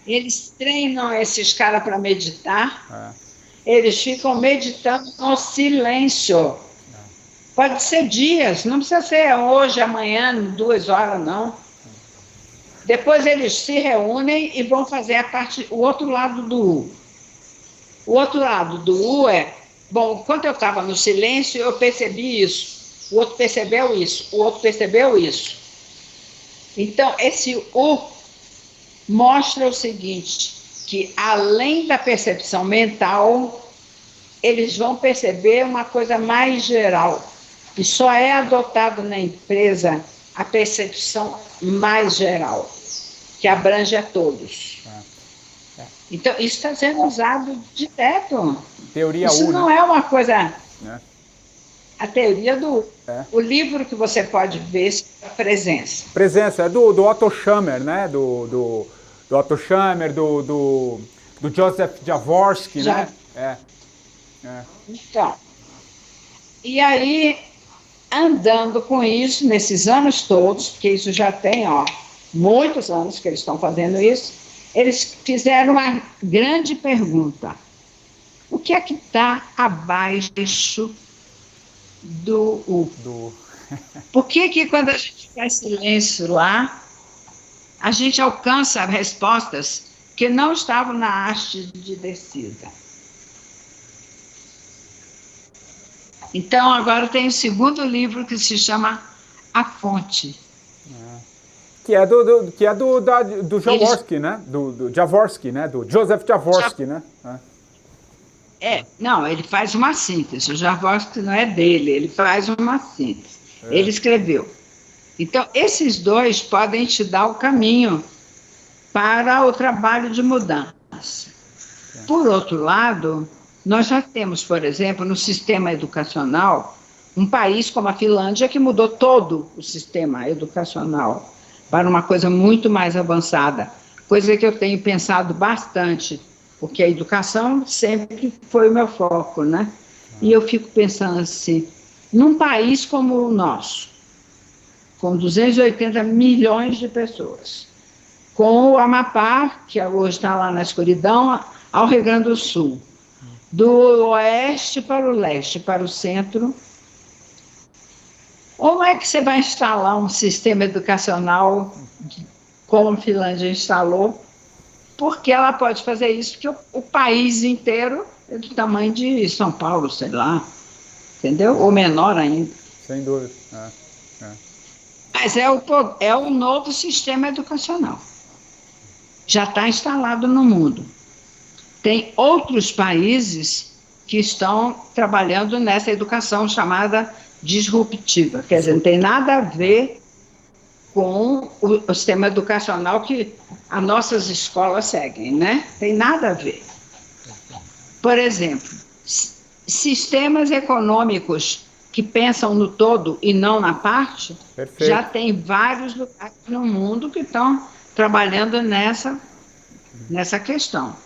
B: Eles treinam esses caras para meditar, eles ficam meditando no silêncio. Pode ser dias, não precisa ser hoje, amanhã, 2 horas, não. Depois eles se reúnem e vão fazer o outro lado do U. O outro lado do U quando eu estava no silêncio, eu percebi isso, o outro percebeu isso, o outro percebeu isso. Então, esse U mostra o seguinte, que além da percepção mental, eles vão perceber uma coisa mais geral, e só é adotado na empresa a percepção mais geral, que abrange a todos. Então, isso está sendo usado direto.
A: Teoria
B: isso
A: U,
B: não
A: né?
B: É uma coisa... A teoria do... O livro que você pode ver é Presença.
A: Presença, é do Otto Schammer, né? Do Otto Schammer, do Joseph Jaworski, né?
B: Então, e aí, andando com isso, nesses anos todos, porque isso já tem, muitos anos que eles estão fazendo isso, eles fizeram uma grande pergunta. O que é que está abaixo do U? Por que quando a gente faz silêncio lá, a gente alcança respostas que não estavam na haste de descida? Então, agora tem o segundo livro que se chama A Fonte.
A: Que é do Jaworski, né? Do Jaworski, né? Do Joseph Jaworski, né?
B: Não, ele faz uma síntese. O Jabboski não é dele, ele faz uma síntese. Ele escreveu. Então, esses dois podem te dar o caminho para o trabalho de mudança. Por outro lado, nós já temos, por exemplo, no sistema educacional, um país como a Finlândia que mudou todo o sistema educacional para uma coisa muito mais avançada, coisa que eu tenho pensado bastante, porque a educação sempre foi o meu foco, né? E eu fico pensando assim, num país como o nosso, com 280 milhões de pessoas, com o Amapá, que hoje está lá na escuridão, ao Rio Grande do Sul, do oeste para o leste, para o centro. Como é que você vai instalar um sistema educacional como a Finlândia instalou? Porque ela pode fazer isso, porque o país inteiro é do tamanho de São Paulo, sei lá, entendeu? Ou menor ainda.
A: Sem dúvida.
B: Mas é o novo sistema educacional. Já está instalado no mundo. Tem outros países que estão trabalhando nessa educação chamada disruptiva. Quer dizer, não tem nada a ver com o sistema educacional que as nossas escolas seguem, né? Tem nada a ver. Por exemplo, sistemas econômicos que pensam no todo e não na parte,
A: Perfeito.
B: Já tem vários lugares no mundo que estão trabalhando nessa questão.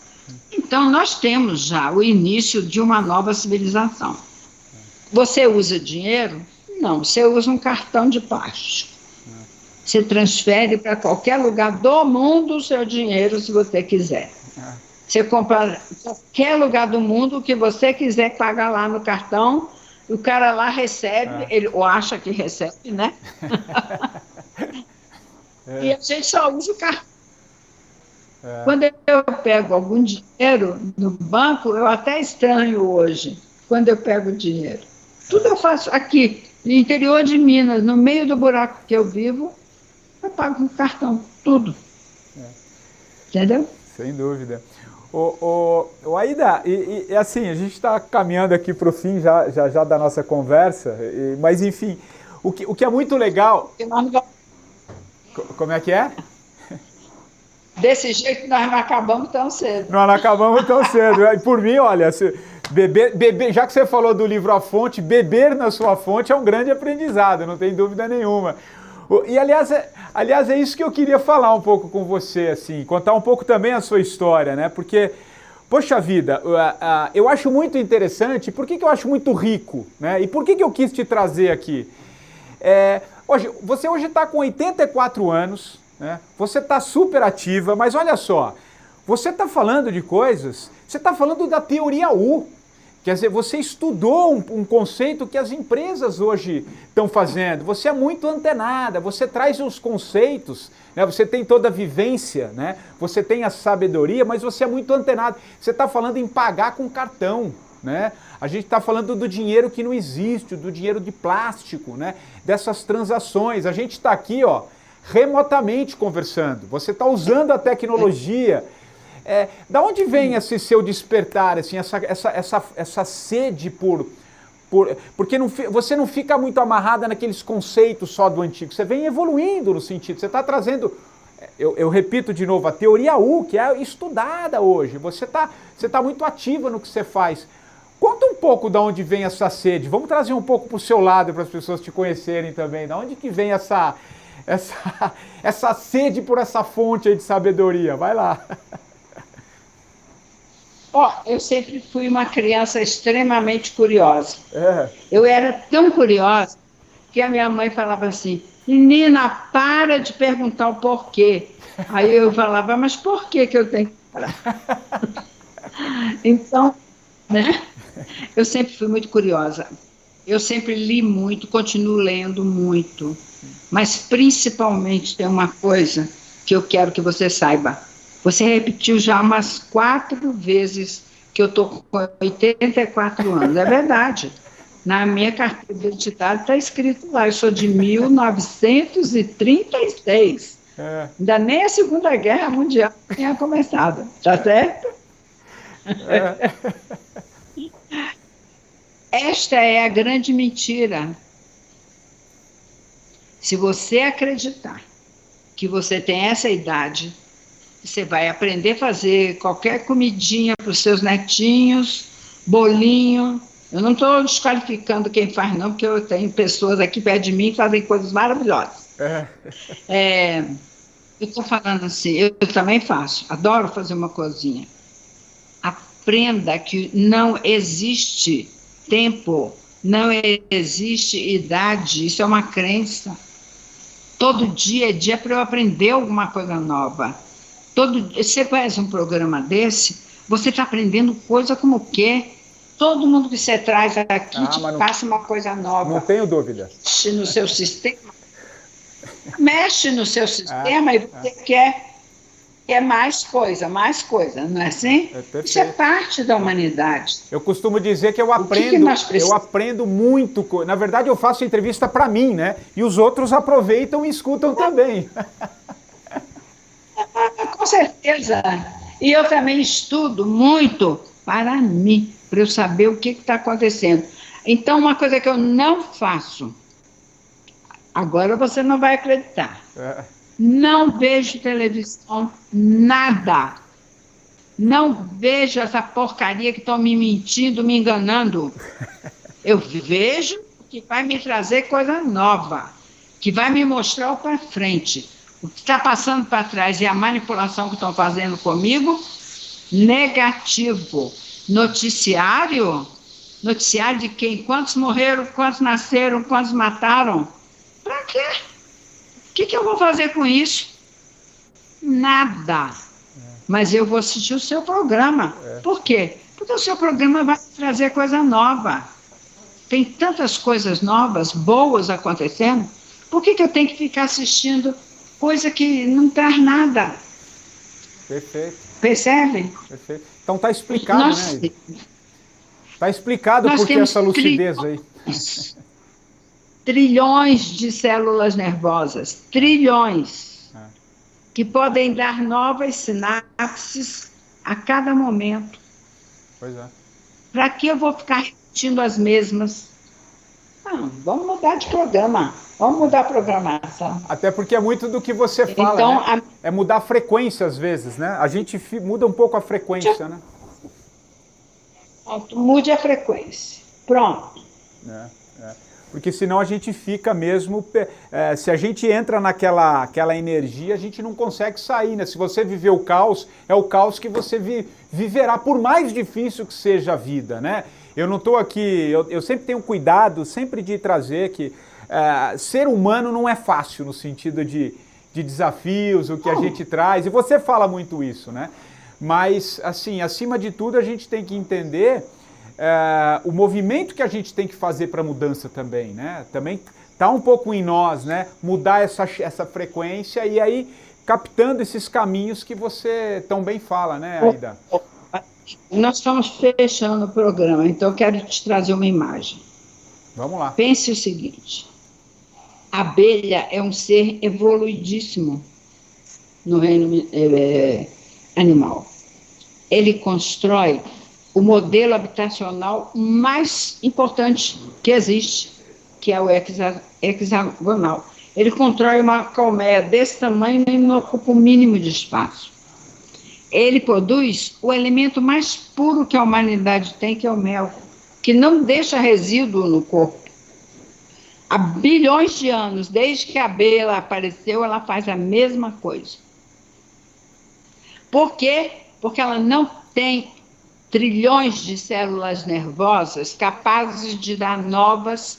B: Então, nós temos já o início de uma nova civilização. Você usa dinheiro? Não, você usa um cartão de plástico. Você transfere para qualquer lugar do mundo o seu dinheiro, se você quiser. Você compra em qualquer lugar do mundo o que você quiser pagar lá no cartão, o cara lá recebe, ele ou acha que recebe, né? E a gente só usa o cartão. Quando eu pego algum dinheiro no banco, eu até estranho hoje, quando eu pego dinheiro. Tudo eu faço aqui, no interior de Minas, no meio do buraco que eu vivo, eu pago com cartão, tudo. Entendeu?
A: Sem dúvida. Aida, e assim, a gente está caminhando aqui para o fim já da nossa conversa, mas enfim, o que é muito legal... Como é que é?
B: Desse jeito nós não acabamos tão cedo.
A: Nós não acabamos tão cedo. Por mim, olha, beber, já que você falou do livro A Fonte, beber na sua fonte é um grande aprendizado, não tem dúvida nenhuma. E, aliás, é isso que eu queria falar um pouco com você, assim, contar um pouco também a sua história, né? Porque, poxa vida, eu acho muito interessante, por que eu acho muito rico, né? E por que eu quis te trazer aqui? Você hoje está com 84 anos, né? Você está super ativa, mas olha só, você está falando de coisas, você está falando da teoria U. Quer dizer, você estudou um conceito que as empresas hoje estão fazendo. Você é muito antenada, você traz os conceitos, né? Você tem toda a vivência, né? Você tem a sabedoria, mas você é muito antenado. Você está falando em pagar com cartão, né? A gente está falando do dinheiro que não existe, do dinheiro de plástico, né? Dessas transações. A gente está aqui, ó, remotamente conversando. Você está usando a tecnologia. Da onde vem esse seu despertar, assim, essa sede porque você não fica muito amarrada naqueles conceitos só do antigo, você vem evoluindo no sentido, você está trazendo, eu repito de novo, a teoria U, que é estudada hoje, você tá muito ativa no que você faz. Conta um pouco de onde vem essa sede, vamos trazer um pouco para o seu lado, para as pessoas te conhecerem também, de onde que vem essa sede por essa fonte aí de sabedoria, vai lá.
B: Eu sempre fui uma criança extremamente curiosa. Eu era tão curiosa que a minha mãe falava assim, menina, para de perguntar o porquê. Aí eu falava, mas por que eu tenho que parar? Então, né? Eu sempre fui muito curiosa. Eu sempre li muito, continuo lendo muito. Mas principalmente tem uma coisa que eu quero que você saiba. Você repetiu já umas 4 vezes que eu estou com 84 anos. É verdade. Na minha carteira de identidade está escrito lá, eu sou de 1936. Ainda nem a Segunda Guerra Mundial tinha começado. Tá certo? esta é a grande mentira. Se você acreditar que você tem essa idade, você vai aprender a fazer qualquer comidinha para os seus netinhos, bolinho. Eu não estou desqualificando quem faz, não, porque eu tenho pessoas aqui perto de mim que fazem coisas maravilhosas. Eu estou falando assim, eu também faço, adoro fazer uma coisinha. Aprenda que não existe tempo, não existe idade, isso é uma crença. Todo dia é dia para eu aprender alguma coisa nova. Você conhece um programa desse? Você está aprendendo coisa como o quê? Todo mundo que você traz aqui passa uma coisa nova.
A: Não tenho dúvida.
B: Mexe no seu sistema. Mexe no seu sistema e você quer mais coisa, não é assim? Isso é parte da humanidade.
A: Eu costumo dizer que eu aprendo muito. Na verdade, eu faço entrevista para mim, né? E os outros aproveitam e escutam também.
B: Com certeza. E eu também estudo muito para mim, para eu saber o que está acontecendo. Então, uma coisa que eu não faço, agora você não vai acreditar. Não vejo televisão, nada. Não vejo essa porcaria que estão me mentindo, me enganando. Eu vejo que vai me trazer coisa nova, que vai me mostrar o para frente. O que está passando para trás e a manipulação que estão fazendo comigo, negativo. Noticiário de quem? Quantos morreram, quantos nasceram, quantos mataram? Para quê? O que eu vou fazer com isso? Nada. Mas eu vou assistir o seu programa. Por quê? Porque o seu programa vai trazer coisa nova. Tem tantas coisas novas, boas acontecendo. Por que eu tenho que ficar assistindo coisa que não traz nada?
A: Perfeito.
B: Percebe?
A: Perfeito. Então está explicado, né? Está explicado por que essa lucidez aí.
B: Trilhões de células nervosas, trilhões, que podem dar novas sinapses a cada momento.
A: Pois é.
B: Para que eu vou ficar repetindo as mesmas? Vamos mudar de programa, vamos mudar a programação.
A: Até porque é muito do que você fala, então, né? É mudar a frequência às vezes, né? A gente muda um pouco a frequência, né?
B: Mude a frequência. Pronto.
A: Porque senão a gente fica mesmo... se a gente entra naquela energia, a gente não consegue sair, né? Se você viver o caos, é o caos que você viverá, por mais difícil que seja a vida, né? Eu não estou aqui... Eu sempre tenho cuidado, sempre de trazer que ser humano não é fácil, no sentido de desafios, o que a gente traz, e você fala muito isso, né? Mas, assim, acima de tudo, a gente tem que entender o movimento que a gente tem que fazer para a mudança também, né? Também está um pouco em nós, né? Mudar essa frequência e aí captando esses caminhos que você tão bem fala, né, Aida?
B: Nós estamos fechando o programa, então eu quero te trazer uma imagem.
A: Vamos lá.
B: Pense o seguinte, a abelha é um ser evoluidíssimo no reino animal. Ele constrói o modelo habitacional mais importante que existe, que é o hexagonal. Ele constrói uma colmeia desse tamanho e não ocupa o mínimo de espaço. Ele produz o elemento mais puro que a humanidade tem, que é o mel, que não deixa resíduo no corpo. Há bilhões de anos, desde que a abelha apareceu, ela faz a mesma coisa. Por quê? Porque ela não tem trilhões de células nervosas capazes de dar novas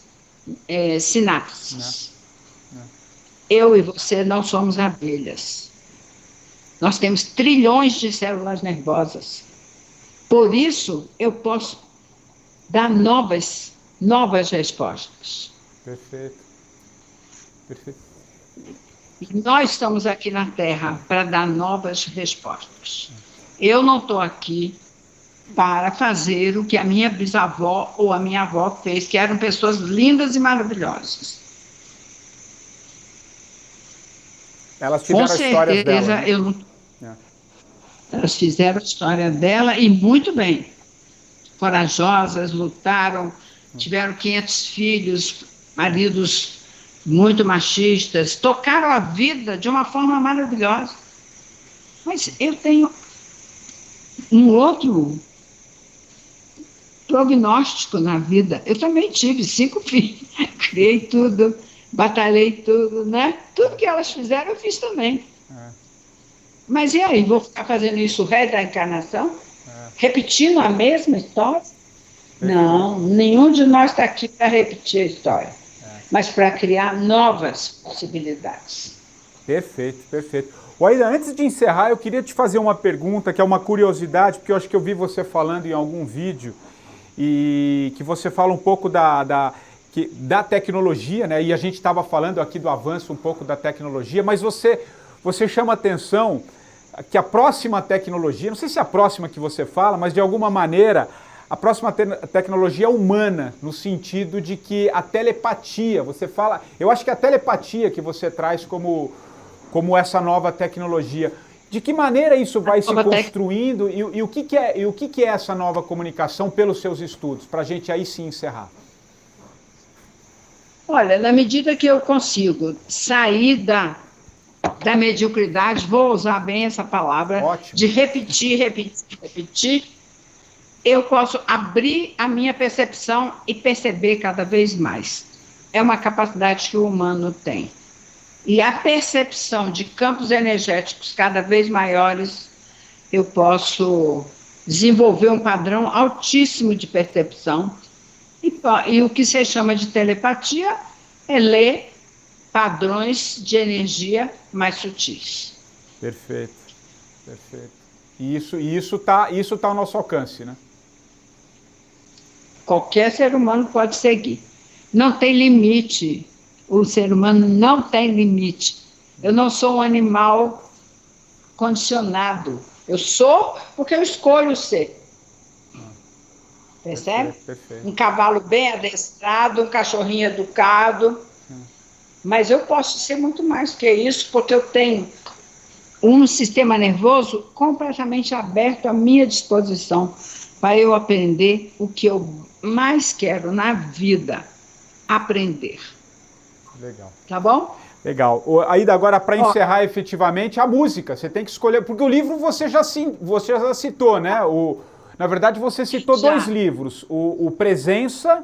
B: sinapses. Eu e você não somos abelhas. Nós temos trilhões de células nervosas. Por isso, eu posso dar novas respostas.
A: Perfeito. Perfeito.
B: E nós estamos aqui na Terra para dar novas respostas. Eu não estou aqui para fazer o que a minha bisavó ou a minha avó fez, que eram pessoas lindas e maravilhosas.
A: Elas tiveram a história dela.
B: Elas fizeram a história dela e muito bem. Corajosas, lutaram, tiveram 500 filhos, maridos muito machistas, tocaram a vida de uma forma maravilhosa. Mas eu tenho um outro prognóstico na vida. Eu também tive 5 filhos, criei tudo, batalhei tudo, né? Tudo que elas fizeram, eu fiz também. Mas e aí, vou ficar fazendo isso o resto da encarnação? Repetindo a mesma história? Não, nenhum de nós está aqui para repetir a história, mas para criar novas possibilidades.
A: Perfeito, perfeito. Aida, antes de encerrar, eu queria te fazer uma pergunta, que é uma curiosidade, porque eu acho que eu vi você falando em algum vídeo, e que você fala um pouco da tecnologia, né? E a gente estava falando aqui do avanço um pouco da tecnologia, mas você chama atenção que a próxima tecnologia, não sei se é a próxima que você fala, mas de alguma maneira a próxima tecnologia é humana, no sentido de que a telepatia, você fala, eu acho que a telepatia que você traz como essa nova tecnologia, de que maneira isso vai se construindo e o que é essa nova comunicação pelos seus estudos, para a gente aí sim encerrar?
B: Olha, na medida que eu consigo sair da mediocridade, vou usar bem essa palavra, ótimo, de repetir, eu posso abrir a minha percepção e perceber cada vez mais. É uma capacidade que o humano tem. E a percepção de campos energéticos cada vez maiores, eu posso desenvolver um padrão altíssimo de percepção. E o que se chama de telepatia é ler padrões de energia mais sutis.
A: Perfeito, perfeito. E isso tá ao nosso alcance, né?
B: Qualquer ser humano pode seguir. Não tem limite. O ser humano não tem limite. Eu não sou um animal condicionado. Eu sou porque eu escolho ser. Percebe?
A: Perfeito.
B: Um cavalo bem adestrado, um cachorrinho educado. Mas eu posso ser muito mais que isso, porque eu tenho um sistema nervoso completamente aberto à minha disposição para eu aprender o que eu mais quero na vida, aprender.
A: Legal.
B: Tá bom?
A: Legal. Aida, agora para encerrar efetivamente, a música, você tem que escolher, porque o livro você já citou, né? Na verdade, você citou dois livros, o Presença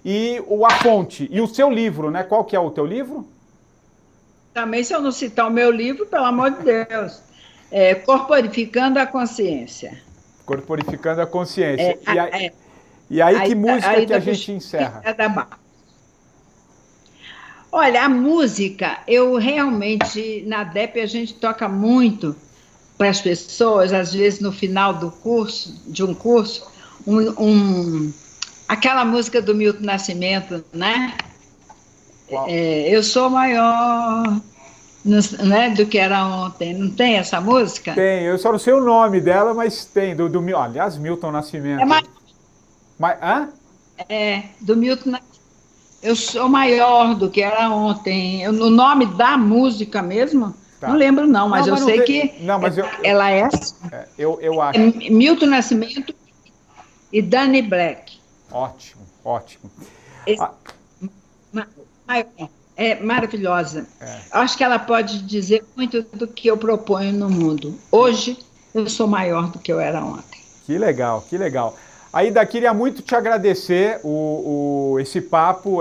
A: e A Fonte. E o seu livro, né? Qual que é o teu livro?
B: Também, se eu não citar o meu livro, pelo amor de Deus, Corporificando a Consciência.
A: Corporificando a Consciência. E aí, que música que a gente encerra?
B: Olha, a música, eu realmente, na DEP, a gente toca muito para as pessoas, às vezes no final de um curso, aquela música do Milton Nascimento, né? Eu sou maior, né, do que era ontem. Não tem essa música?
A: Tem, eu só não sei o nome dela, mas tem, aliás, Milton Nascimento.
B: Do Milton Nascimento. Eu sou maior do que era ontem. O nome da música mesmo, não lembro não, mas eu sei que ela é assim.
A: Eu acho.
B: Milton Nascimento e Danny Black.
A: Ótimo, ótimo.
B: É maravilhosa. Acho que ela pode dizer muito do que eu proponho no mundo. Hoje, eu sou maior do que eu era ontem.
A: Que legal, que legal. Aida, queria muito te agradecer esse papo,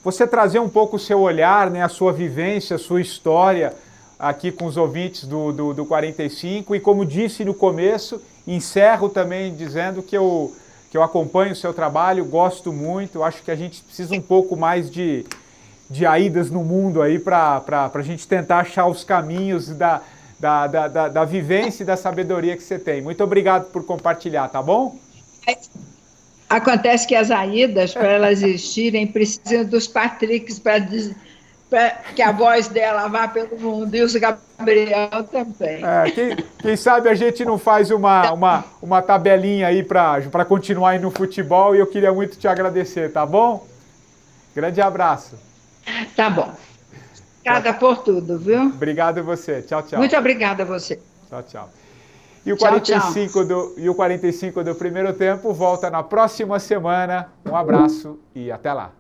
A: você trazer um pouco o seu olhar, né, a sua vivência, a sua história aqui com os ouvintes do 45. E como disse no começo, encerro também dizendo que eu acompanho o seu trabalho, gosto muito, acho que a gente precisa um pouco mais de Aidas no mundo aí para a gente tentar achar os caminhos da vivência e da sabedoria que você tem. Muito obrigado por compartilhar, tá bom?
B: Acontece que as Aidas, para elas existirem, precisam dos Patricks para que a voz dela vá pelo mundo, e os Gabriel também.
A: Quem sabe a gente não faz uma tabelinha aí para continuar aí no futebol, e eu queria muito te agradecer, tá bom? Grande abraço.
B: Tá bom. Obrigada por tudo, viu?
A: Obrigado a você. Tchau, tchau.
B: Muito obrigada a você.
A: Tchau, tchau. E o
B: Tchau,
A: 45 e o 45 do primeiro tempo volta na próxima semana. Um abraço e até lá.